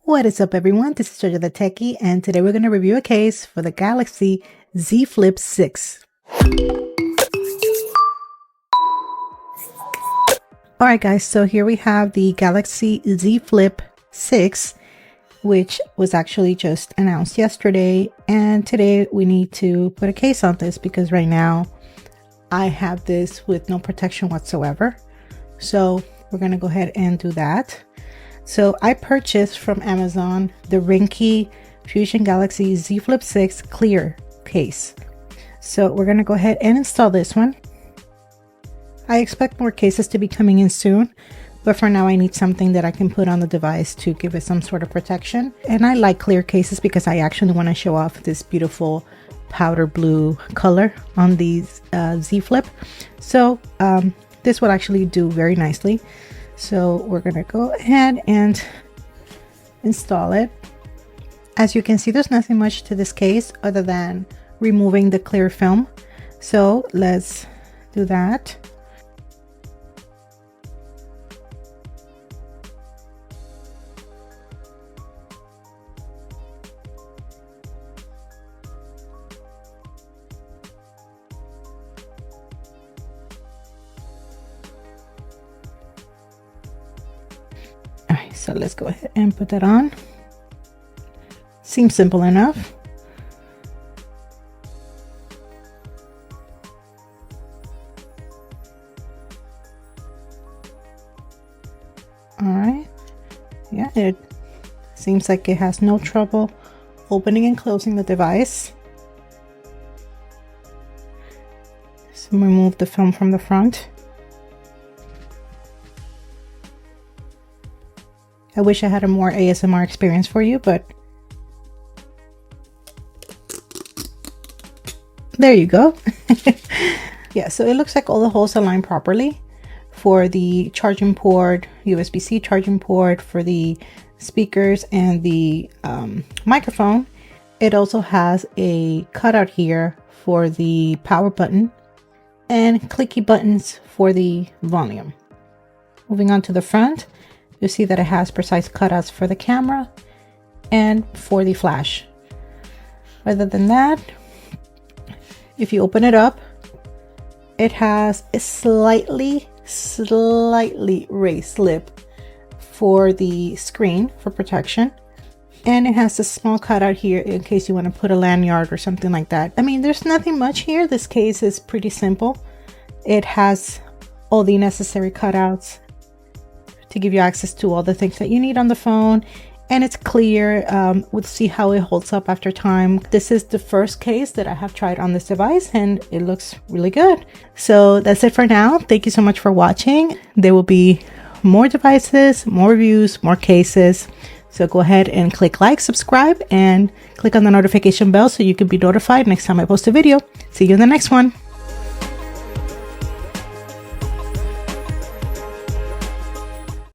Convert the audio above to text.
What is up, everyone? This is Jojo the Techie, and today we're going to review a case for the Galaxy Z Flip 6. Alright guys, so here we have the Galaxy Z Flip 6, which was actually just announced yesterday, and today we need to put a case on this because right now I have this with no protection whatsoever. So we're going to go ahead and do that. So I purchased from Amazon the Ringke Fusion Galaxy Z Flip 6 clear case. So we're going to go ahead and install this one. I expect more cases to be coming in soon, but for now I need something that I can put on the device to give it some sort of protection. And I like clear cases because I actually want to show off this beautiful powder blue color on the Z Flip. So this will actually do very nicely. So we're gonna go ahead and install it. As you can see, there's nothing much to this case other than removing the clear film. So let's do that. Alright, so let's go ahead and put that on. Seems simple enough. Alright, yeah, it seems like it has no trouble opening and closing the device. So remove the film from the front. I wish I had a more ASMR experience for you, but there you go. Yeah, so it looks like all the holes align properly for the charging port, USB-C charging port, for the speakers and the microphone. It also has a cutout here for the power button and clicky buttons for the volume. Moving on to the front, you'll see that it has precise cutouts for the camera and for the flash. Other than that, if you open it up, it has a slightly raised lip for the screen for protection. And it has a small cutout here in case you want to put a lanyard or something like that. I mean, there's nothing much here. This case is pretty simple. It has all the necessary cutouts to give you access to all the things that you need on the phone, and it's clear. We'll see how it holds up after time. This is the first case that I have tried on this device and it looks really good. So that's it for now. Thank you so much for watching. There will be more devices, more reviews, more cases. So go ahead and click like, subscribe, and click on the notification bell so you can be notified next time I post a video. See you in the next one.